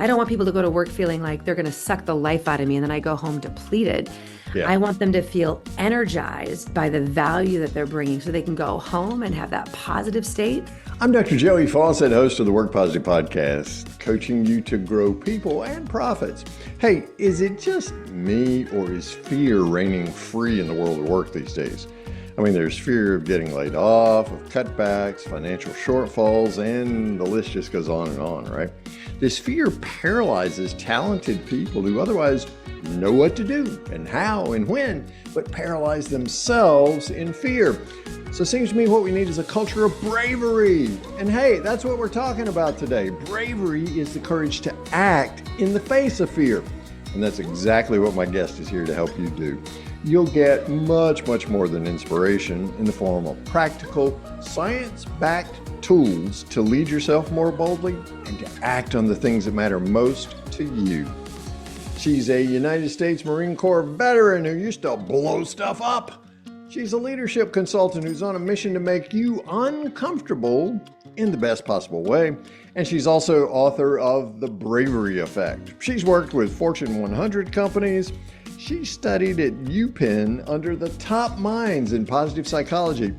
I don't want people to go to work feeling like they're going to suck the life out of me and then I go home depleted. Yeah. I want them to feel energized by the value that they're bringing so they can go home and have that positive state. I'm Dr. Joey Fawcett, host of the Work Positive Podcast, coaching you to grow people and profits. Hey, is it just me or is fear reigning free in the world of work these days? I mean, there's fear of getting laid off, of cutbacks, financial shortfalls, and the list just goes on and on, right? This fear paralyzes talented people who otherwise know what to do and how and when, but paralyze themselves in fear. So it seems to me what we need is a culture of bravery. And hey, that's what we're talking about today. Bravery is the courage to act in the face of fear. And that's exactly what my guest is here to help you do. You'll get much, much more than inspiration in the form of practical, science-backed tools to lead yourself more boldly and to act on the things that matter most to you. She's a United States Marine Corps veteran who used to blow stuff up. She's a leadership consultant who's on a mission to make you uncomfortable in the best possible way. And she's also author of The Bravery Effect. She's worked with Fortune 100 companies. She studied at UPenn under the top minds in positive psychology.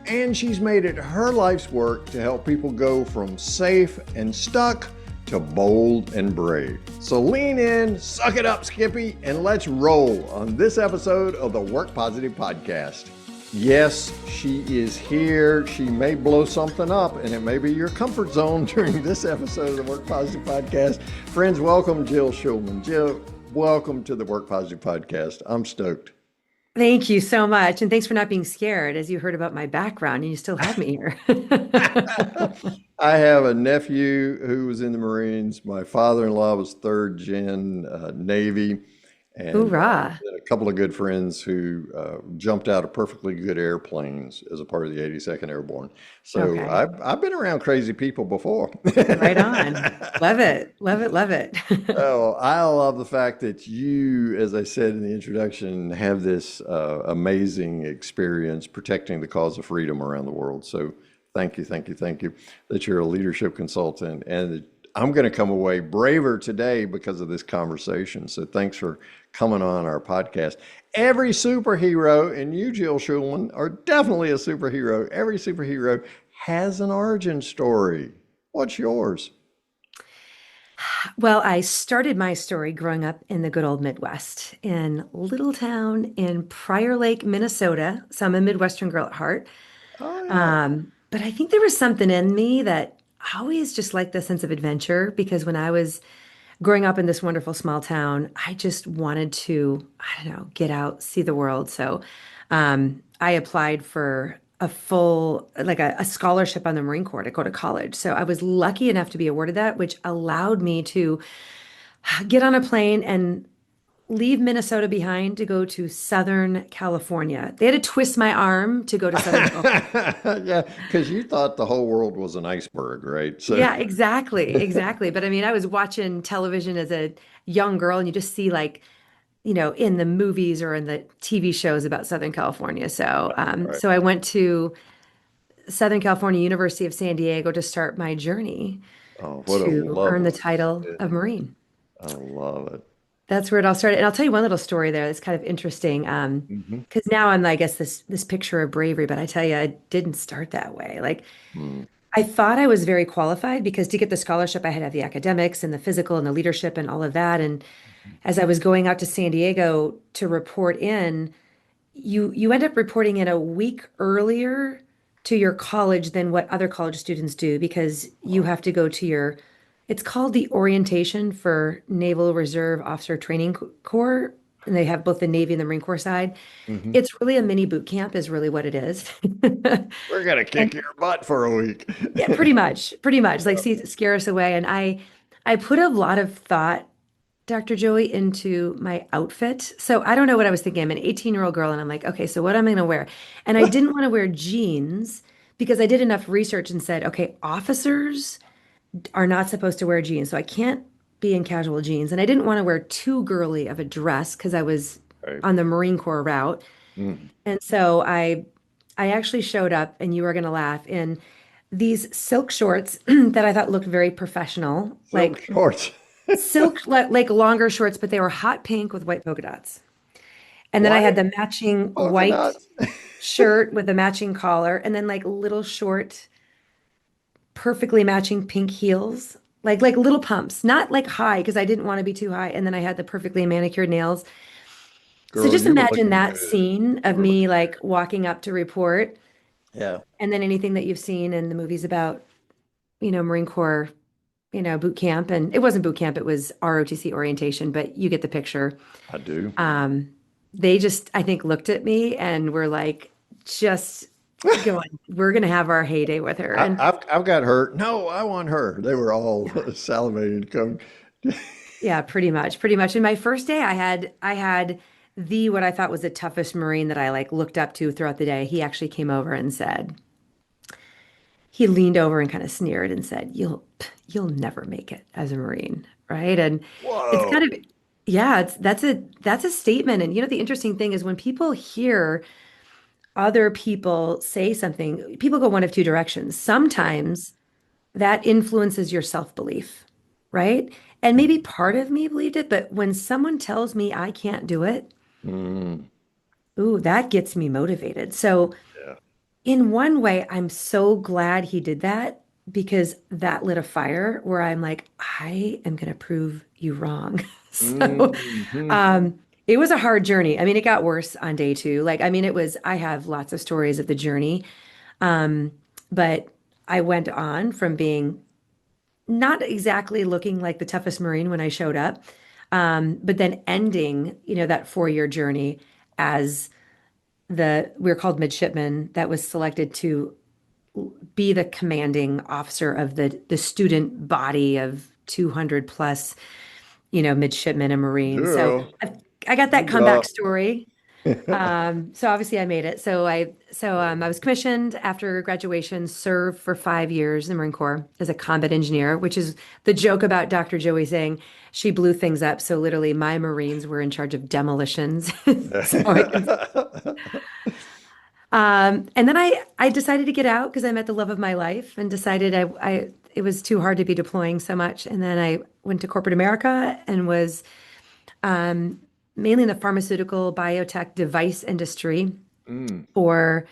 And she's made it her life's work to help people go from safe and stuck to bold and brave. So lean in, suck it up, Skippy, and let's roll on this episode of the Work Positive Podcast. Yes, she is here. She may blow something up, and it may be your comfort zone during this episode of the Work Positive Podcast. Friends, welcome Jill Schulman. Jill, welcome to the Work Positive Podcast. I'm stoked. Thank you so much. And thanks for not being scared as you heard about my background and you still have me here. I have a nephew who was in the Marines. My father-in-law was third gen Navy. And Hoorah. a couple of good friends who jumped out of perfectly good airplanes as a part of the 82nd Airborne. So Okay. I've been around crazy people before. Right on. Love it. Love it. Love it. Oh, I love the fact that you, as I said in the introduction, have this amazing experience protecting the cause of freedom around the world. So thank you, thank you, thank you that you're a leadership consultant. And I'm going to come away braver today because of this conversation. So thanks for coming on our podcast. Every superhero, and you, Jill Schulman, are definitely a superhero. Every superhero has an origin story. What's yours? Well, I started my story growing up in the good old Midwest in a little town in Prior Lake, Minnesota. So I'm a Midwestern girl at heart. Oh, yeah. But I think there was something in me that I always just liked the sense of adventure because when I was growing up in this wonderful small town, I just wanted to, I don't know, get out, see the world. So I applied for a full, like a scholarship on the Marine Corps to go to college. So I was lucky enough to be awarded that, which allowed me to get on a plane and leave Minnesota behind to go to Southern California. They had to twist my arm to go to Southern California. Yeah, because you thought the whole world was an iceberg, right? So, Yeah, exactly, exactly. But I mean, I was watching television as a young girl, and you just see like, in the movies or in the TV shows about Southern California. So, right. so I went to Southern California University of San Diego to start my journey Oh, what a to earn the lovely title of city. Marine. I love it. That's where it all started. And I'll tell you one little story there that's kind of interesting. Hmm. Because now I'm, I guess, this picture of bravery, but I tell you, it didn't start that way. Like Mm. I thought I was very qualified because to get the scholarship, I had to have the academics and the physical and the leadership and all of that. And as I was going out to San Diego to report in, you end up reporting in a week earlier to your college than what other college students do because you have to go to it's called the orientation for Naval Reserve Officer Training Corps, and they have both the Navy and the Marine Corps side. Hmm. It's really a mini boot camp is really what it is. We're gonna kick And your butt for a week. yeah, pretty much like see, scare us away. And I put a lot of thought, Dr. Joey, into my outfit. So I don't know what I was thinking. I'm an 18-year-old girl, and I'm like, okay, so what am I going to wear? And I didn't want to wear jeans because I did enough research and said, okay, officers are not supposed to wear jeans, so I can't be in casual jeans. And I didn't want to wear too girly of a dress because I was Right. on the Marine Corps route. Mm. And so I actually showed up, and you were going to laugh, in these silk shorts that I thought looked very professional. Silk Like shorts. silk, like longer shorts, but they were hot pink with white polka dots. And then I had White the matching polka white dots. shirt with a matching collar, and then like little short, perfectly matching pink heels, like little pumps, not like high because I didn't want to be too high. And then I had the perfectly manicured nails. So Girl, just you were imagine looking that good. scene You of were me looking like walking up to report, Yeah. and then anything that you've seen in the movies about, Marine Corps, boot camp. And it wasn't boot camp, it was ROTC orientation, but you get the picture. I do. Um, they just, I think, looked at me and were like, just going, we're gonna have our heyday with her. And I've got her. No, I want her. They were all yeah, salivating to come. yeah, pretty much, pretty much. And my first day, I had the what I thought was the toughest Marine that I like looked up to throughout the day. He actually came over and said, he leaned over and kind of sneered and said, you'll never make it as a Marine, right? And it's kind Whoa. of yeah, that's a statement. And the interesting thing is when people hear other people say something, people go one of two directions. Sometimes that influences your self-belief, right? And maybe part of me believed it, but when someone tells me I can't do it, Mm, ooh, that gets me motivated. So yeah. in one way, I'm so glad he did that because that lit a fire where I'm like, I am going to prove you wrong. So, Hmm. um, it was a hard journey. I mean, it got worse on day two. Like, I mean, I have lots of stories of the journey. Um, but I went on from being not exactly looking like the toughest Marine when I showed up, but then ending, that 4-year journey as we're called midshipmen that was selected to be the commanding officer of the student body of 200 plus, midshipmen and Marines. So Girl, I got that you comeback go. story. So obviously I made it. So I was commissioned after graduation, served for 5 years in the Marine Corps as a combat engineer, which is the joke about Dr. Joey saying she blew things up. So literally my Marines were in charge of demolitions. So I can and then I decided to get out because I met the love of my life and decided it was too hard to be deploying so much. And then I went to corporate America and was mainly in the pharmaceutical biotech device industry Mm, for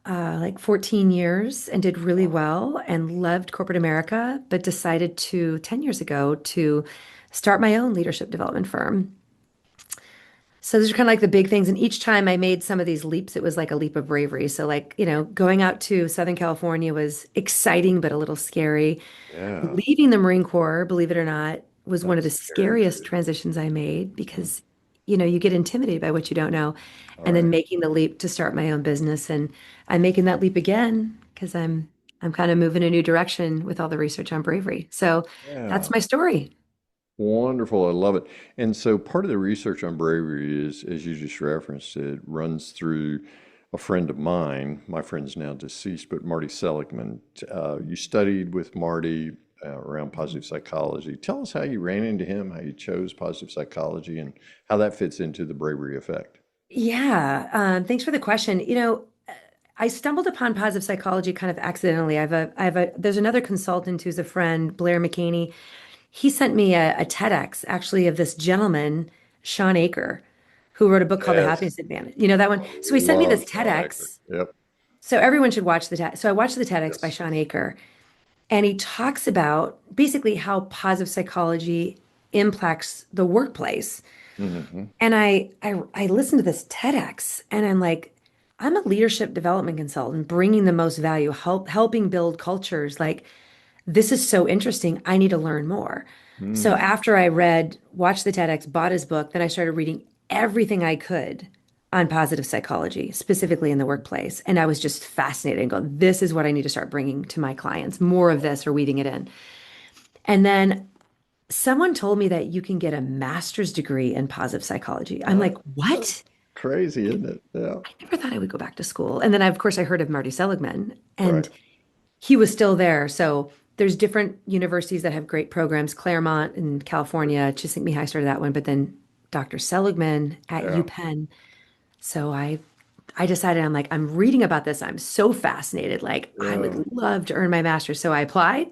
like 14 years and did really well and loved corporate America, but decided 10 years ago to start my own leadership development firm. So those are kind of like the big things. And each time I made some of these leaps, it was like a leap of bravery. So like, going out to Southern California was exciting, but a little scary. yeah. Leaving the Marine Corps, believe it or not, was one of That's the scary scariest too. transitions I made Mm, because, you get intimidated by what you don't know. all And then right. making the leap to start my own business. And I'm making that leap again because I'm kind of moving a new direction with all the research on bravery. So that's Yeah. my story. Wonderful. I love it. And so part of the research on bravery is, as you just referenced, it runs through a friend of mine. My friend's now deceased, but Marty Seligman. You studied with Marty around positive psychology. Tell us how you ran into him, how you chose positive psychology, and how that fits into the bravery effect. Yeah, thanks for the question. I stumbled upon positive psychology kind of accidentally. There's another consultant who's a friend, Blair McCaney. He sent me a TEDx actually of this gentleman, Sean Aker, who wrote a book called The Yes. Happiness Advantage. You know that one? So he sent me this Love Sean Aker. TEDx. Yep. So everyone should watch the TED. So I watched the TEDx by Yes. Sean Aker, and he talks about basically how positive psychology impacts the workplace. Hmm. And I listened to this TEDx and I'm like, I'm a leadership development consultant bringing the most value, helping build cultures. Like, this is so interesting. I need to learn more. So Mm. after I watched the TEDx, bought his book, then I started reading everything I could on positive psychology, specifically in the workplace. And I was just fascinated and going, this is what I need to start bringing to my clients, more of this or weaving it in. And then someone told me that you can get a master's degree in positive psychology. I'm Uh, like, what? Crazy, isn't it? Yeah. I never thought I would go back to school. And then of course, I heard of Marty Seligman, Right. and he was still there. So there's different universities that have great programs. Claremont in California, Chisholm High started that one, but then Dr. Seligman at Yeah. UPenn. So I decided I'm reading about this. I'm so fascinated. Like I Yeah. would love to earn my master's. So I applied,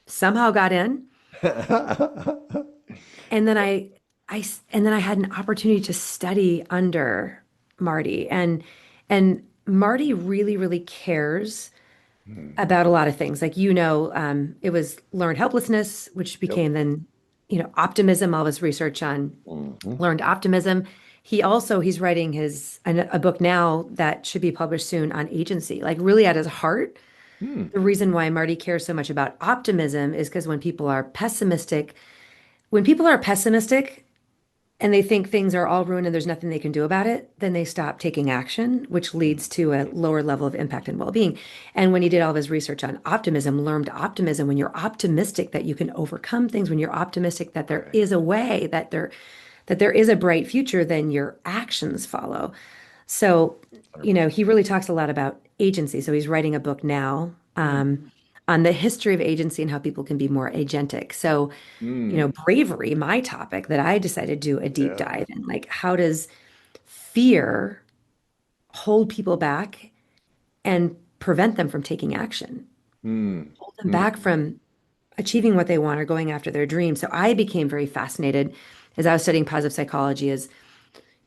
somehow got in. And then and then I had an opportunity to study under Marty, and Marty really, really cares Hmm. about a lot of things. Like, it was learned helplessness, which Yep. became then, optimism, all his research on Hmm. learned optimism. He's writing a book now that should be published soon on agency. Like, really at his heart, Hmm. the reason why Marty cares so much about optimism is because when people are pessimistic and they think things are all ruined and there's nothing they can do about it, then they stop taking action, which leads to a lower level of impact and well-being. And when he did all of his research on optimism, learned optimism, when you're optimistic that you can overcome things, when you're optimistic that there Right. is a way, that there is a bright future, then your actions follow. So, 100%. he really talks a lot about agency. So he's writing a book now on the history of agency and how people can be more agentic. So, Mm. bravery, my topic that I decided to do a deep Yeah. dive in, like how does fear hold people back and prevent them from taking action, Mm. hold them back Mm. from achieving what they want or going after their dreams. So I became very fascinated as I was studying positive psychology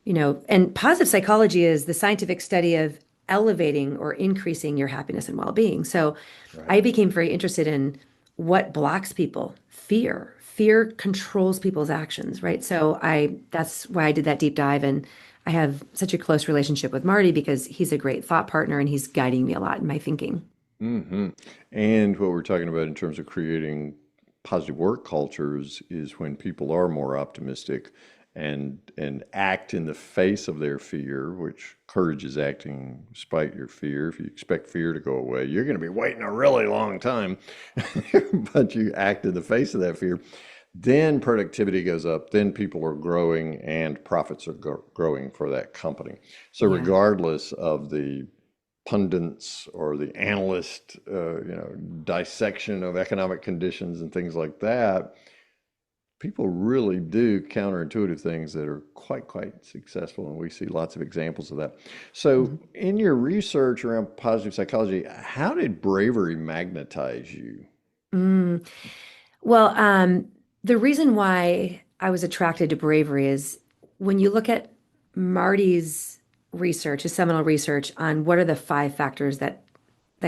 and positive psychology is the scientific study of elevating or increasing your happiness and well-being. So I Right. became very interested in what blocks people. Fear controls people's actions, right? So I that's why I did that deep dive, and I have such a close relationship with Marty because he's a great thought partner and he's guiding me a lot in my thinking. Hmm. And what we're talking about in terms of creating positive work cultures is when people are more optimistic and act in the face of their fear, which courage is acting despite your fear. If you expect fear to go away, you're going to be waiting a really long time, but you act in the face of that fear. Then productivity goes up, then people are growing and profits are growing for that company. So Yeah. regardless of the pundits or the analyst, dissection of economic conditions and things like that, people really do counterintuitive things that are quite successful, and we see lots of examples of that. So, Mhm. in your research around positive psychology, how did bravery magnetize you? Mm. Well, the reason why I was attracted to bravery is when you look at Marty's research, his seminal research on what are the five factors that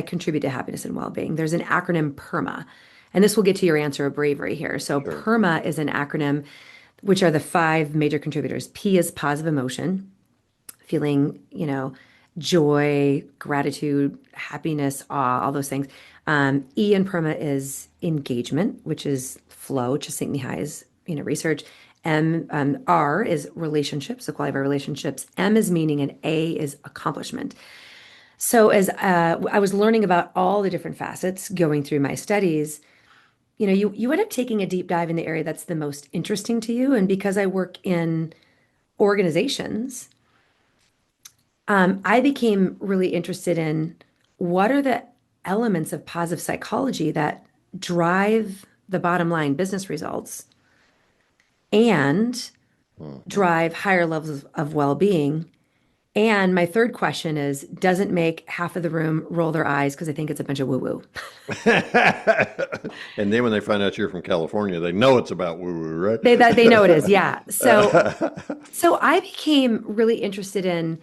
contribute to happiness and well-being. There's an acronym PERMA, and this will get to your answer of bravery here. So Sure. PERMA is an acronym which are the five major contributors. P is positive emotion, feeling, joy, gratitude, happiness, awe, all those things. E in PERMA is engagement, which is flow, which is St. Nihai's, research. R is relationships, the quality of our relationships. M is meaning, and A is accomplishment. So as I was learning about all the different facets going through my studies, you end up taking a deep dive in the area that's the most interesting to you. And because I work in organizations, I became really interested in what are the elements of positive psychology that drive the bottom line business results and Mhm. drive higher levels of well-being. And my third question is, doesn't make half of the room roll their eyes because I think it's a bunch of woo-woo. And then when they find out you're from California, they know it's about woo-woo, right? They know it is, yeah. So I became really interested in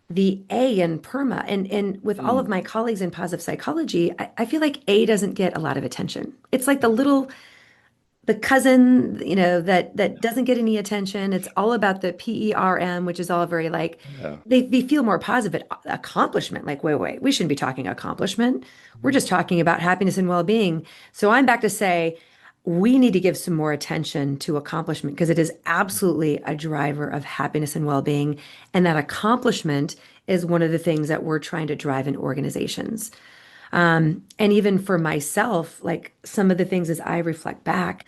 the A in PERMA. And with all of Mm. my colleagues in positive psychology, I feel like A doesn't get a lot of attention. It's like the cousin, that doesn't get any attention. It's all about the PERM, which is all very like Yeah. they feel more positive at accomplishment. Like, wait, we shouldn't be talking accomplishment. We're just talking about happiness and well-being. So I'm back to say we need to give some more attention to accomplishment because it is absolutely a driver of happiness and well-being. And that accomplishment is one of the things that we're trying to drive in organizations. And even for myself, like some of the things as I reflect back,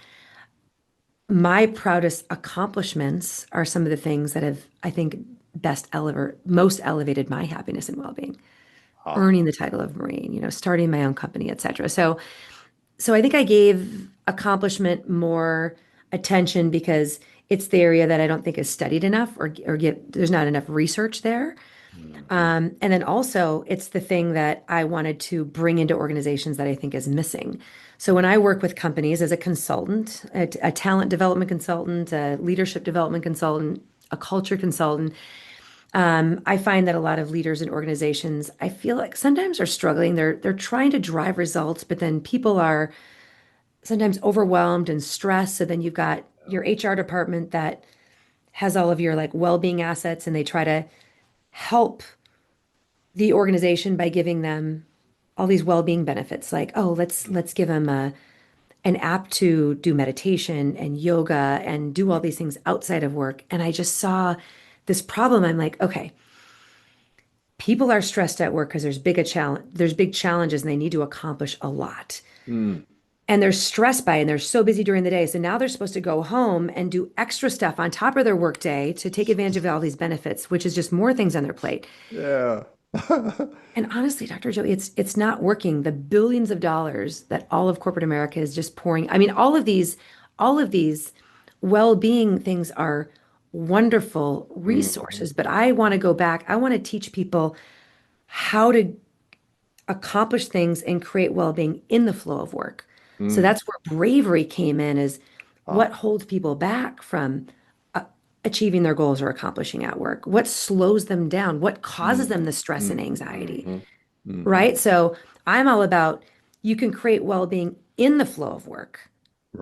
my proudest accomplishments are some of the things that have, I think, most elevated my happiness and well-being. Ah. Earning the title of Marine, starting my own company, et cetera. So I think I gave accomplishment more attention because it's the area that I don't think is studied enough there's not enough research there. Mhm. And then also, it's the thing that I wanted to bring into organizations that I think is missing. So when I work with companies as a consultant, a talent development consultant, a leadership development consultant, a culture consultant, I find that a lot of leaders and organizations, I feel like sometimes are struggling. They're trying to drive results, but then people are sometimes overwhelmed and stressed. So then you've got your HR department that has all of your like well-being assets, and they try to help the organization by giving them all these well-being benefits. Like, oh, let's give them an app to do meditation and yoga and do all these things outside of work. And I just saw this problem. I'm like, okay, people are stressed at work because there's big challenges and they need to accomplish a lot. Mm. And they're stressed by it and they're so busy during the day. So now they're supposed to go home and do extra stuff on top of their work day to take advantage of all these benefits, which is just more things on their plate. Yeah. And honestly, Dr. Joe, it's not working. The billions of dollars that all of corporate America is just pouring. I mean, all of these well-being things are wonderful Mhm. resources, but I want to go back. I want to teach people how to accomplish things and create well-being in the flow of work. So Mm. that's where bravery came in, is what Ah. holds people back from achieving their goals or accomplishing at work? What slows them down? What causes Mm. them the stress and Mm. anxiety? Mhm. Mhm. Right? So I'm all about, you can create well-being in the flow of work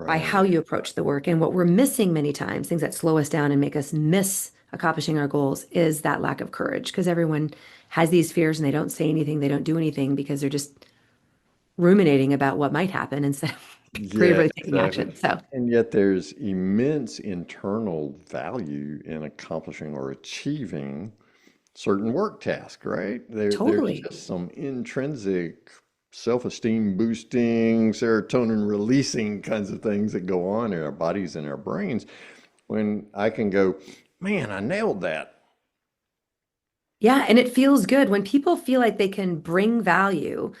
by how Right. you approach the work. And what we're missing many times, things that slow us down and make us miss accomplishing our goals, is that lack of courage, because everyone has these fears and they don't say anything, they don't do anything because they're just ruminating about what might happen instead of Yeah, creatively taking exactly. action. So And yet there's immense internal value in accomplishing or achieving certain work tasks, right? There's totally. just some intrinsic self-esteem boosting, serotonin releasing kinds of things that go on in our bodies and our brains when I can go, man, I nailed that. Yeah, and it feels good when people feel like they can bring value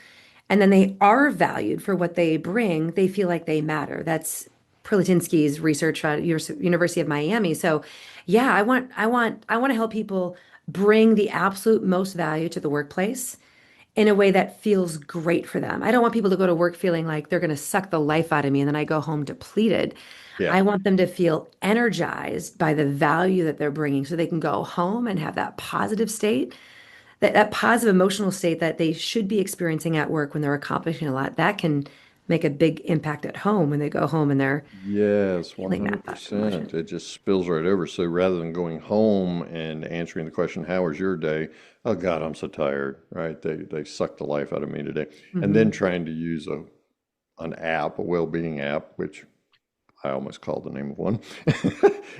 and then they are valued for what they bring, they feel like they matter. That's Prelitinsky's research at University of Miami. So, yeah, I want to help people bring the absolute most value to the workplace in a way that feels great for them. I don't want people to go to work feeling like they're going to suck the life out of me and then I go home depleted. Yeah. I want them to feel energized by the value that they're bringing so they can go home and have that positive state, that positive emotional state that they should be experiencing at work when they're accomplishing a lot. That can make a big impact at home when they go home and they're Yes, feeling that positive emotion. 100%. It just spills right over. So rather than going home and answering the question, how was your day? Oh God, I'm so tired, right? They sucked the life out of me today. And then Hmm. trying to use an app, a well-being app, which I almost called the name of one.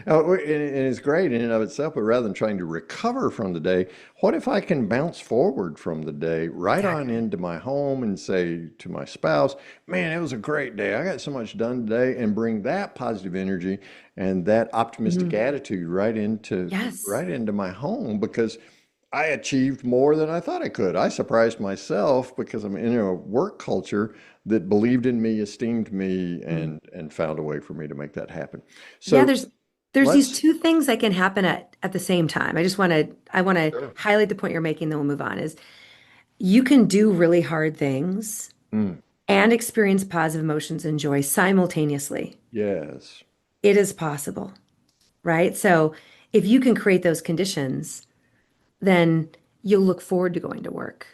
And it's great in and of itself, but rather than trying to recover from the day, what if I can bounce forward from the day right on Exactly. into my home and say to my spouse, man, it was a great day. I got so much done today, and bring that positive energy and that optimistic Mhm. attitude Yes. right into my home because I achieved more than I thought I could. I surprised myself because I'm in a work culture that believed in me, esteemed me, Mm. and found a way for me to make that happen. Yeah, So there's these let's, two things that can happen at the same time. I want to sure. highlight the point you're making, then we'll move on. Is you can do really hard things Mm, and experience positive emotions and joy simultaneously. yes. It is possible, right? So if you can create those conditions, then you'll look forward to going to work.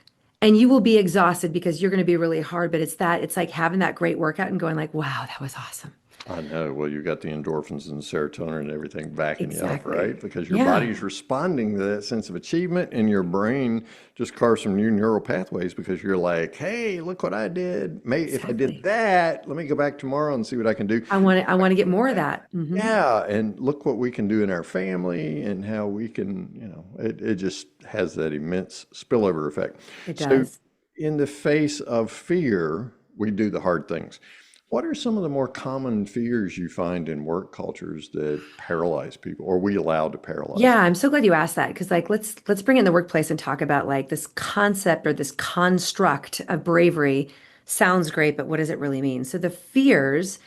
And you will be exhausted because you're going to be really hard, but it's like having that great workout and going like, wow, that was awesome. I know. Well, you got the endorphins and the serotonin and everything backing you up, Exactly. right? Because your Yeah, body's responding to that sense of achievement, and your brain just carves some new neural pathways because you're like, hey, look what I did. May if I did exactly. that, let me go back tomorrow and see what I can do. I want to get more of that. Yeah, and look what we can do in our family and how we can, it just has that immense spillover effect. It So, does. in the face of fear, we do the hard things. What are some of the more common fears you find in work cultures that paralyze people, or we allow to paralyze? Yeah, I'm so glad you asked that because like let's bring in the workplace and talk about like this concept or this construct of bravery. Sounds great, but what does it really mean? So the fears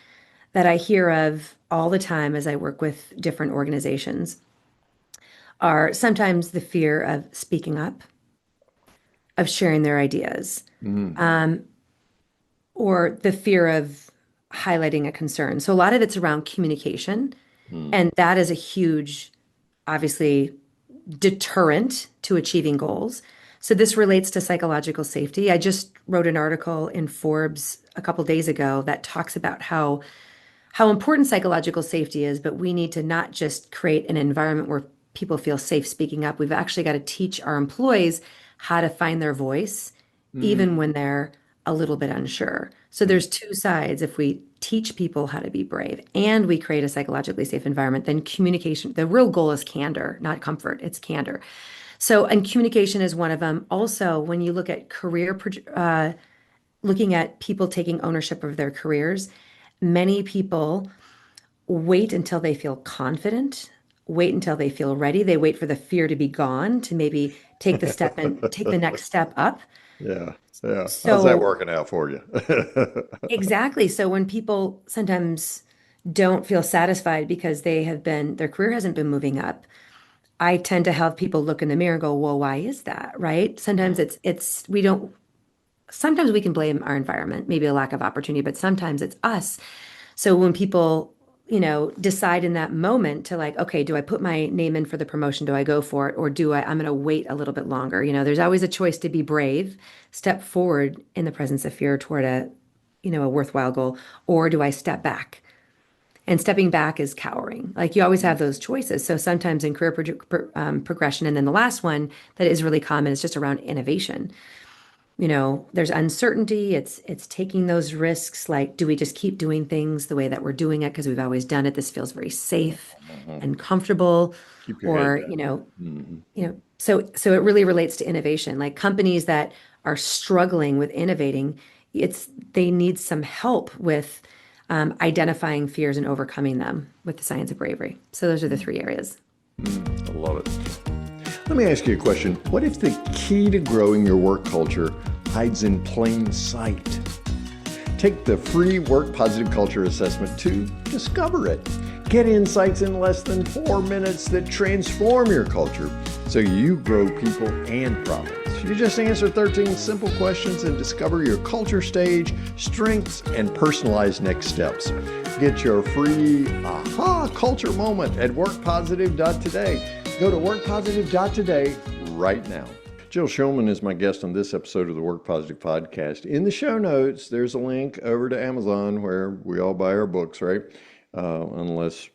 that I hear of all the time as I work with different organizations are sometimes the fear of speaking up, of sharing their ideas, Mm, um, or the fear of highlighting a concern. So a lot of it's around communication, Mm. and that is a huge, obviously, deterrent to achieving goals. So this relates to psychological safety. I just wrote an article in Forbes a couple days ago that talks about how important psychological safety is, but we need to not just create an environment where people feel safe speaking up. We've actually got to teach our employees how to find their voice, even Mm. when they're a little bit unsure. So Mm. there's two sides. If we teach people how to be brave and we create a psychologically safe environment, then communication, the real goal is candor, not comfort, it's candor. So, and communication is one of them. Also, when you look at looking at people taking ownership of their careers, many people wait until they feel confident, wait until they feel ready. They wait for the fear to be gone to maybe take the step and take the next step up. Yeah. Yeah. How's that So, working out for you? exactly. So, when people sometimes don't feel satisfied because their career hasn't been moving up, I tend to have people look in the mirror and go, well, why is that? Right? Sometimes Mm. we don't, sometimes we can blame our environment, maybe a lack of opportunity, but sometimes it's us. So when people, decide in that moment to like, okay, do I put my name in for the promotion? Do I go for it? Or I'm going to wait a little bit longer? There's always a choice to be brave, step forward in the presence of fear toward a worthwhile goal, or do I step back? And stepping back is cowering. Like you always have those choices. So sometimes in career progression, and then the last one that is really common is just around innovation. There's uncertainty. It's taking those risks. Like, do we just keep doing things the way that we're doing it because we've always done it? This feels very safe Mhm. and comfortable. Keep your head Or, down. Mhm. so it really relates to innovation. Like companies that are struggling with innovating, they need some help with identifying fears and overcoming them with the science of bravery. So those are the three areas. I love it. Let me ask you a question. What if the key to growing your work culture hides in plain sight? Take the free Work Positive Culture Assessment to discover it. Get insights in less than 4 minutes that transform your culture so you grow people and profits. You just answer 13 simple questions and discover your culture stage, strengths, and personalized next steps. Get your free aha culture moment at workpositive.today. Go to workpositive.today right now. Jill Schulman is my guest on this episode of the Work Positive Podcast. In the show notes, there's a link over to Amazon where we all buy our books, right? Unless,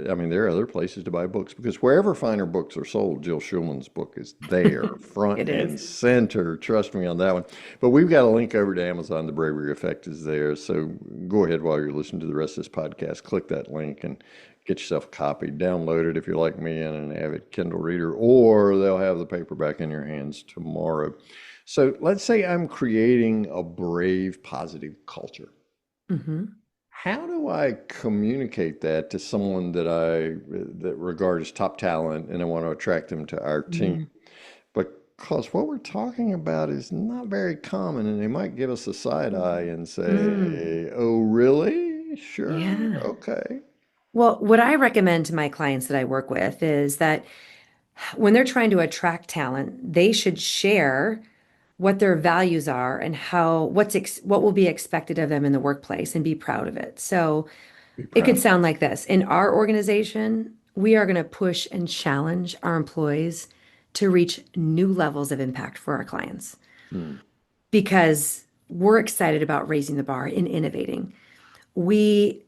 I mean, there are other places to buy books because wherever finer books are sold, Jill Schulman's book is there, front It and is. center. Trust me on that one. But we've got a link over to Amazon. The Bravery Effect is there. So go ahead while you're listening to the rest of this podcast, click that link and get yourself a copy. Download it if you're like me and an avid Kindle reader, or they'll have the paperback in your hands tomorrow. So let's say I'm creating a brave, positive culture. Hmm. How do I communicate that to someone that regard as top talent and I want to attract them to our team? Because what we're talking about is not very common, and they might give us a side eye and Mm. say, "Oh, really? Sure, Yeah. okay." Well, what I recommend to my clients that I work with is that when they're trying to attract talent, they should share what their values are and what will be expected of them in the workplace and be proud of it. So Be it could proud. sound like this. In our organization, we are going to push and challenge our employees to reach new levels of impact for our clients Hmm. because we're excited about raising the bar in innovating. We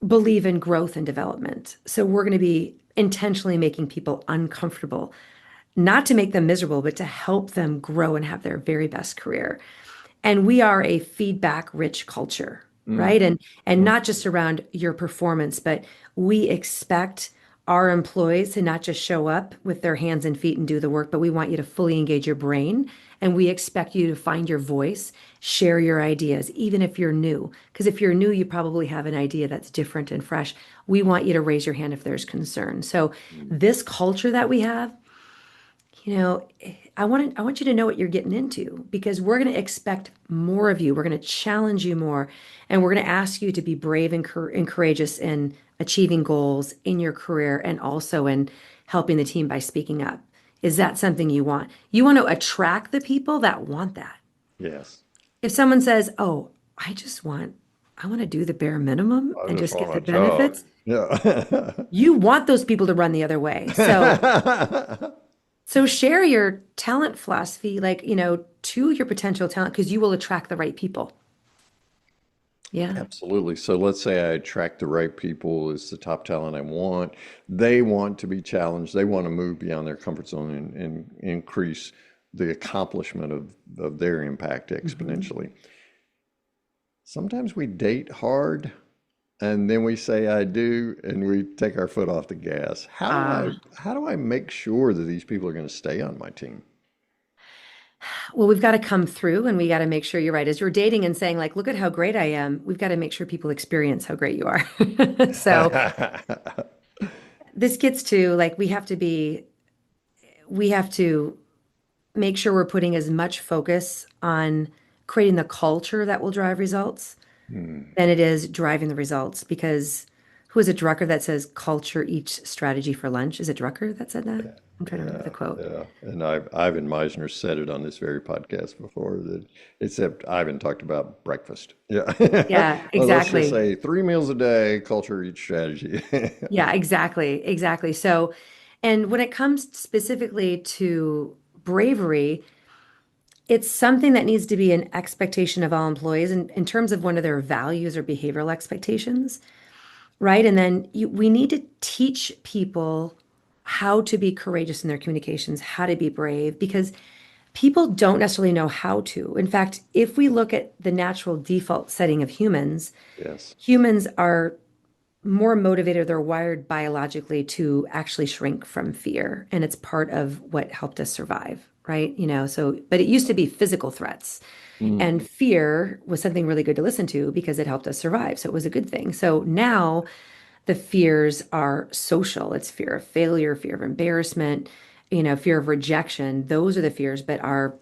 believe in growth and development. So we're going to be intentionally making people uncomfortable, not to make them miserable, but to help them grow and have their very best career. And we are a feedback rich culture, Mm. right? And Mm. not just around your performance, but we expect our employees to not just show up with their hands and feet and do the work, but we want you to fully engage your brain. And we expect you to find your voice, share your ideas, even if you're new. Because if you're new, you probably have an idea that's different and fresh. We want you to raise your hand if there's concern. So, Mm. this culture that we have, you know, I want you to know what you're getting into because we're going to expect more of you. We're going to challenge you more, and we're going to ask you to be brave and courageous in achieving goals in your career and also in helping the team by speaking up. Is that something you want? You want to attract the people that want that. Yes. If someone says, "Oh, I just want, I want to do the bare minimum I and just just want get my the job. benefits. Yeah. You want those people to run the other way. So share your talent philosophy, like, to your potential talent, because you will attract the right people. Yeah. Absolutely. So let's say I attract the right people, it's the top talent I want. They want to be challenged. They want to move beyond their comfort zone and increase the accomplishment of their impact Mhm. exponentially. Sometimes we date hard and then we say I do and we take our foot off the gas. Ah, How do I make sure that these people are going to stay on my team? well, we've got to come through and we got to make sure you're right. As you're dating and saying, like, look at how great I am, we've got to make sure people experience how great you are. So this gets to like, we have to make sure we're putting as much focus on creating the culture that will drive results Hmm. than it is driving the results. Because who is it, Drucker, that says culture eats strategy for lunch? Is it Drucker that said that? I'm trying to remember the Yeah, quote. yeah. And Ivan Meisner said it on this very podcast before that except Ivan talked about breakfast. Yeah. Yeah, Well, let's just exactly. say 3 meals a day, culture each strategy. Yeah, exactly. Exactly. So, and when it comes specifically to bravery, it's something that needs to be an expectation of all employees in terms of one of their values or behavioral expectations, right? And then we need to teach people how to be courageous in their communications, how to be brave, because people don't necessarily know how to. In fact, if we look at the natural default setting of humans, Yes. humans are more motivated, they're wired biologically to actually shrink from fear. And it's part of what helped us survive, right? So, but it used to be physical threats. Mm. And fear was something really good to listen to because it helped us survive. So it was a good thing. So now the fears are social. It's fear of failure, fear of embarrassment, fear of rejection. Those are the fears, but our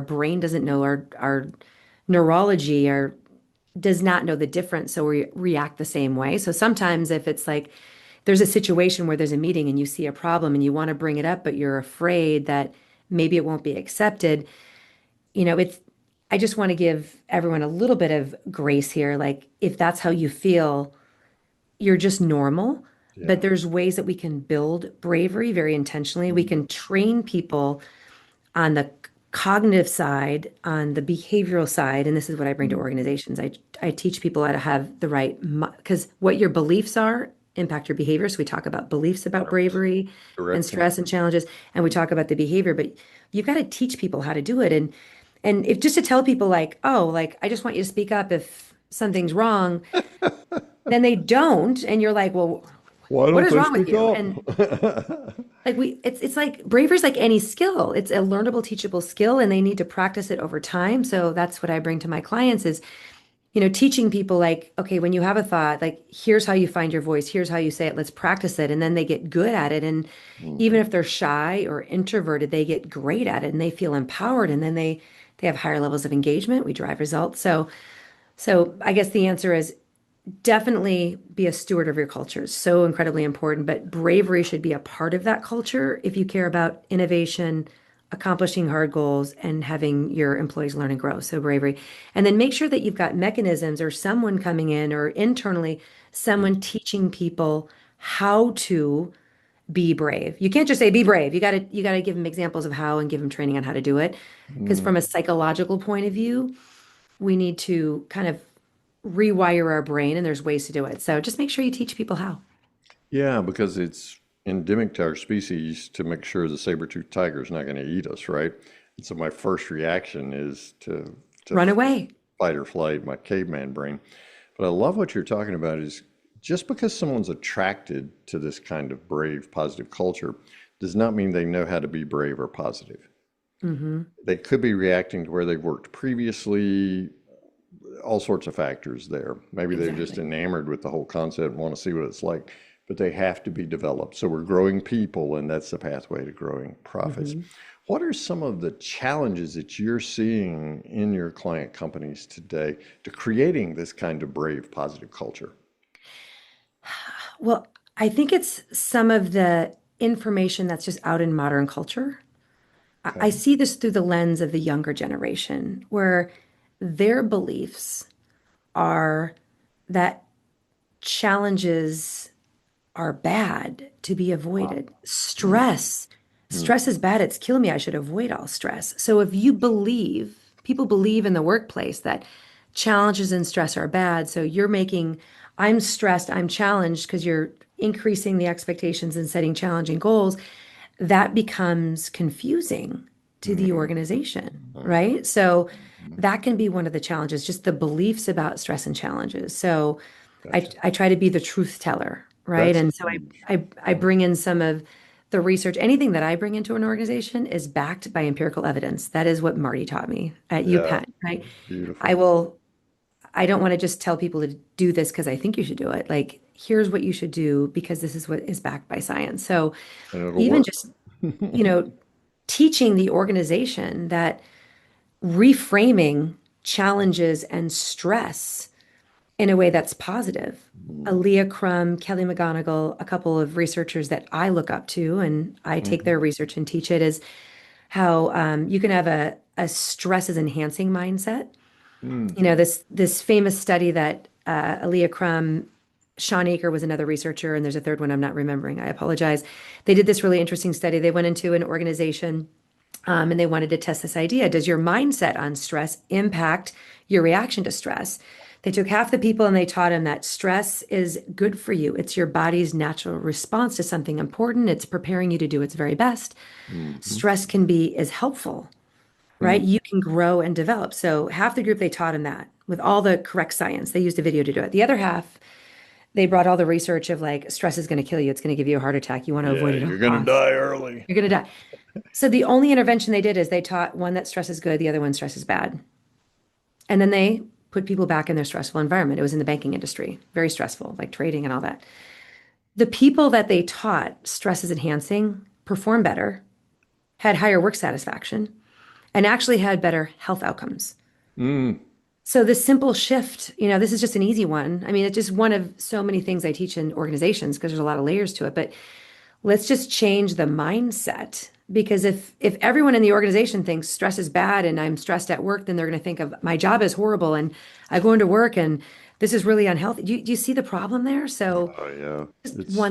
brain doesn't know our neurology, our does not know the difference, so we react the same way. So sometimes if it's like there's a situation where there's a meeting and you see a problem and you want to bring it up, but you're afraid that maybe it won't be accepted, it's I just want to give everyone a little bit of grace here. Like if that's how you feel, you're just normal, but Yeah. there's ways that we can build bravery very intentionally. We can train people on the cognitive side, on the behavioral side, and this is what I bring to Mm. organizations. I teach people how to have the right, because what your beliefs are impact your behavior. So we talk about beliefs about 100%. bravery and Correct. stress and challenges, and we talk about the behavior, but you've got to teach people how to do it. And if just to tell people like, oh, like I just want you to speak up if something's wrong, then they don't, and you're like, well, Why what don't is they wrong with speak you? up? And like it's like bravery's like any skill. It's a learnable, teachable skill, and they need to practice it over time. So that's what I bring to my clients is, teaching people like, okay, when you have a thought, like here's how you find your voice, here's how you say it, let's practice it. And then they get good at it. And even Mhm. if they're shy or introverted, they get great at it and they feel empowered and then they have higher levels of engagement. We drive results. So I guess the answer is definitely be a steward of your culture. It's so incredibly important, but bravery should be a part of that culture if you care about innovation, accomplishing hard goals, and having your employees learn and grow. So bravery. And then make sure that you've got mechanisms or someone coming in or internally, someone teaching people how to be brave. You can't just say be brave. You got to give them examples of how and give them training on how to do it. Because Mm. from a psychological point of view, we need to kind of rewire our brain and there's ways to do it. So just make sure you teach people how. Yeah, because it's endemic to our species to make sure the saber-toothed tiger is not going to eat us, right? And so my first reaction is to Run away. fight or flight, my caveman brain. But I love what you're talking about is just because someone's attracted to this kind of brave, positive culture does not mean they know how to be brave or positive. Hmm. They could be reacting to where they've worked previously, all sorts of factors there. Maybe they're just Exactly. enamored with the whole concept and want to see what it's like, but they have to be developed. So we're growing people, and that's the pathway to growing profits. Hmm. What are some of the challenges that you're seeing in your client companies today to creating this kind of brave, positive culture? Well, I think it's some of the information that's just out in modern culture. I Okay. see this through the lens of the younger generation, where their beliefs are that challenges are bad to be avoided. Mm, mm, Stress is bad. It's killing me. I should avoid all stress. So if people believe in the workplace that challenges and stress are bad. So you're making, I'm stressed, I'm challenged because you're increasing the expectations and setting challenging goals. That becomes confusing to the mm, organization, mm, right? So mm. that can be one of the challenges, just the beliefs about stress and challenges. So Gotcha. I try to be the truth teller, right? That's And so huge. I bring in some of the research. Anything that I bring into an organization is backed by empirical evidence. That is what Marty taught me at Yeah, UPenn, right? I beautiful. will, I don't want to just tell people to do this because I think you should do it. Like, here's what you should do because this is what is backed by science. So And it'll even work. just, you know, teaching the organization that reframing challenges and stress in a way that's positive. Mhm, Aaliyah Crum, Kelly McGonigal, a couple of researchers that I look up to and I take mhm, their research and teach it is how you can have a stress is enhancing mindset. mm. This famous study that Aaliyah Crum, Sean Aker was another researcher, and there's a third one I'm not remembering. I apologize. They did this really interesting study. They went into an organization and they wanted to test this idea. Does your mindset on stress impact your reaction to stress? They took half the people and they taught them that stress is good for you. It's your body's natural response to something important. It's preparing you to do its very best. Mhm, Stress can be is helpful, right? mm. You can grow and develop. So half the group they taught them that with all the correct science. They used a video to do it. The other half, they brought all the research of like stress is going to kill you. It's going to give you a heart attack. You want to Yeah, avoid it at all you're gonna costs. die early. You're going to die. So the only intervention they did is they taught one that stress is good, the other one stress is bad. And then they put people back in their stressful environment. It was in the banking industry, very stressful, like trading and all that. The people that they taught stress is enhancing performed better, had higher work satisfaction, and actually had better health outcomes. Mm. So this simple shift, this is just an easy one. I mean, it's just one of so many things I teach in organizations because there's a lot of layers to it, but let's just change the mindset because if everyone in the organization thinks stress is bad and I'm stressed at work, then they're going to think of my job is horrible and I go into work and this is really unhealthy. Do you see the problem there? So Oh yeah, just it's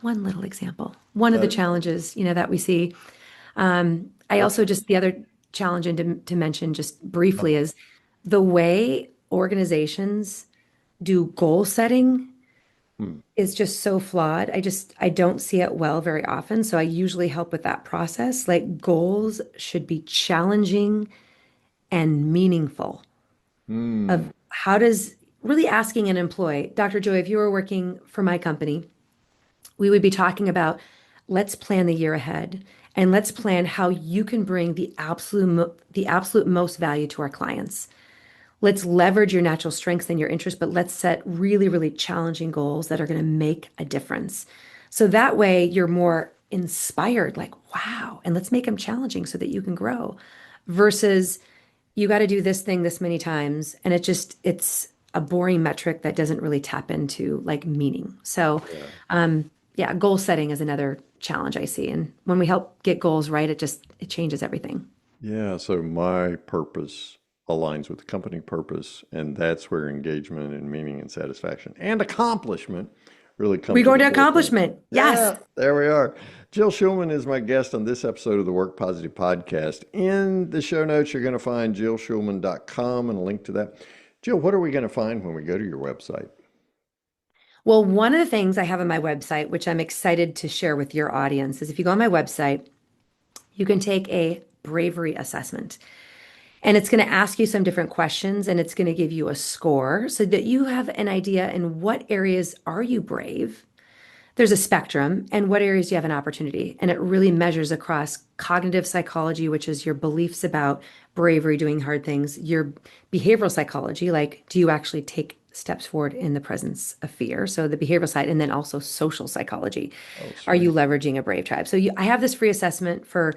one little example, one of the uh, challenges, that we see. I that's also just the other challenge and to mention just uh, briefly is the way organizations do goal setting mm, is just so flawed. I don't see it well very often. So I usually help with that process. Like goals should be challenging and meaningful. mm, Of how does really asking an employee, Dr. Joy, if you were working for my company, we would be talking about let's plan the year ahead and let's plan how you can bring the absolute most value to our clients. Let's leverage your natural strengths and your interests, but let's set really, really challenging goals that are going to make a difference. So that way you're more inspired, like, wow, and let's make them challenging so that you can grow versus you got to do this thing this many times. And it's a boring metric that doesn't really tap into like meaning. So, yeah, yeah, goal setting is another challenge I see. And when we help get goals right, it changes everything. yeah. So my purpose aligns with the company purpose, and that's where engagement and meaning and satisfaction and accomplishment really come We to go the to forefront. accomplishment. Yes. Yeah, there we are. Jill Schulman is my guest on this episode of the Work Positive Podcast. In the show notes, you're going to find jillschulman.com and a link to that. Jill, what are we going to find when we go to your website? Well, one of the things I have on my website, which I'm excited to share with your audience, is if you go on my website, you can take a bravery assessment. And it's going to ask you some different questions and it's going to give you a score so that you have an idea in what areas are you brave. There's a spectrum, and what areas do you have an opportunity? And it really measures across cognitive psychology, which is your beliefs about bravery, doing hard things, your behavioral psychology, like do you actually take steps forward in the presence of fear? So the behavioral side, and then also social psychology. Oh, Are you sweet. leveraging a brave tribe? So I have this free assessment for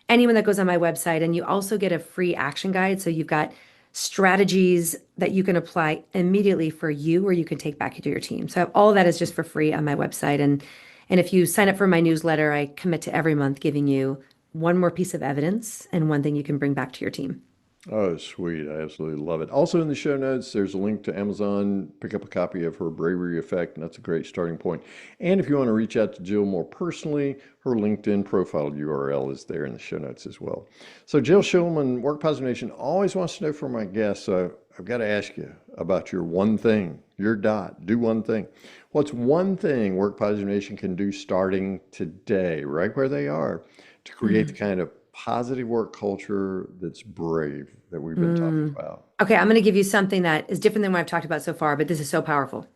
anyone that goes on my website, and you also get a free action guide. So you've got strategies that you can apply immediately for you or you can take back to your team. So all of that is just for free on my website. And if you sign up for my newsletter, I commit to every month giving you one more piece of evidence and one thing you can bring back to your team. Oh, sweet. I absolutely love it. Also in the show notes, there's a link to Amazon. Pick up a copy of her Bravery Effect, and that's a great starting point. And if you want to reach out to Jill more personally, her LinkedIn profile URL is there in the show notes as well. So Jill Schulman, Work Positive Nation, always wants to know from my guests, so I've got to ask you about your one thing, your dot, do one thing. What's one thing Work Positive Nation can do starting today, right where they are, to create the kind of positive work culture that's brave that we've been talking about? Okay, I'm going to give you something that is different than what I've talked about so far, but this is so powerful.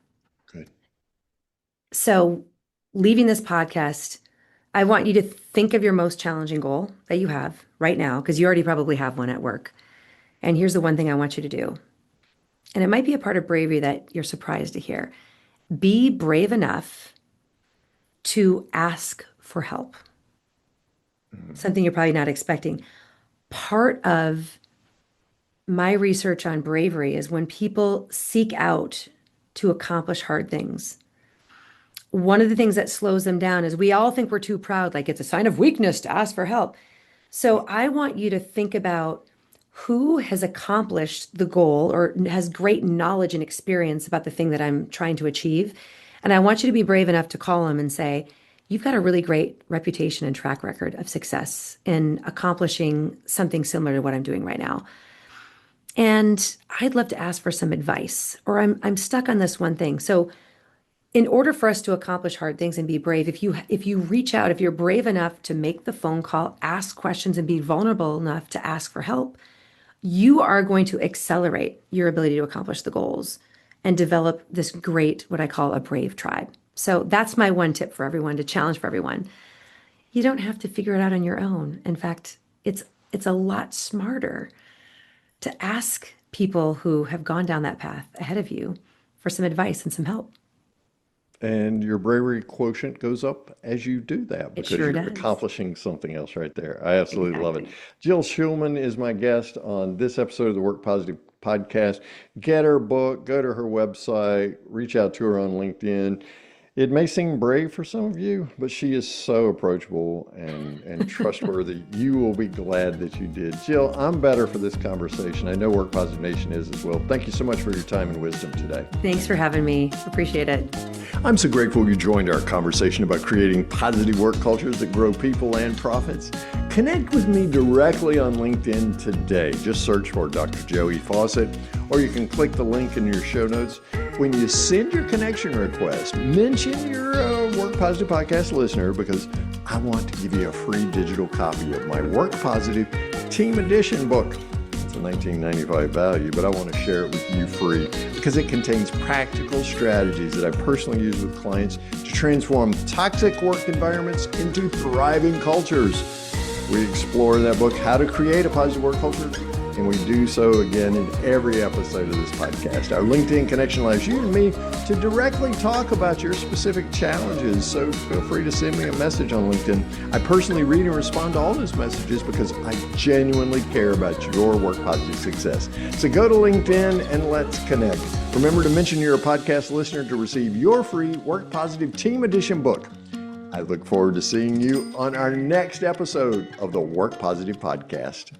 Good. So, leaving this podcast, I want you to think of your most challenging goal that you have right now, because you already probably have one at work. And here's the one thing I want you to do. And it might be a part of bravery that you're surprised to hear. Be brave enough to ask for help. Something you're probably not expecting. Part of my research on bravery is when people seek out to accomplish hard things. One of the things that slows them down is we all think we're too proud, like it's a sign of weakness to ask for help. So I want you to think about who has accomplished the goal or has great knowledge and experience about the thing that I'm trying to achieve. And I want you to be brave enough to call them and say, you've got a really great reputation and track record of success in accomplishing something similar to what I'm doing right now. And I'd love to ask for some advice, or I'm stuck on this one thing. So in order for us to accomplish hard things and be brave, if you reach out, if you're brave enough to make the phone call, ask questions, and be vulnerable enough to ask for help, you are going to accelerate your ability to accomplish the goals and develop this great, what I call a brave tribe. So that's my one tip for everyone, to challenge for everyone. You don't have to figure it out on your own. In fact, it's a lot smarter to ask people who have gone down that path ahead of you for some advice and some help. And your bravery quotient goes up as you do that It because sure you're does. accomplishing something else right there. I absolutely love it. Exactly. Jill Schulman is my guest on this episode of the Work Positive podcast. Get her book, go to her website, reach out to her on LinkedIn. It may seem brave for some of you, but she is so approachable and trustworthy. You will be glad that you did. Jill, I'm better for this conversation. I know Work Positive Nation is as well. Thank you so much for your time and wisdom today. Thanks for having me. Appreciate it. I'm so grateful you joined our conversation about creating positive work cultures that grow people and profits. Connect with me directly on LinkedIn today. Just search for Dr. Joey Fawcett, or you can click the link in your show notes. When you send your connection request, mention you're a Work Positive podcast listener, because I want to give you a free digital copy of my Work Positive Team Edition book. It's a $19.95 value, but I want to share it with you free because it contains practical strategies that I personally use with clients to transform toxic work environments into thriving cultures. We explore in that book how to create a positive work culture, and we do so again in every episode of this podcast. Our LinkedIn connection allows you and me to directly talk about your specific challenges, so feel free to send me a message on LinkedIn. I personally read and respond to all those messages because I genuinely care about your work positive success. So go to LinkedIn and let's connect. Remember to mention you're a podcast listener to receive your free Work Positive Team Edition book. I look forward to seeing you on our next episode of the Work Positive Podcast.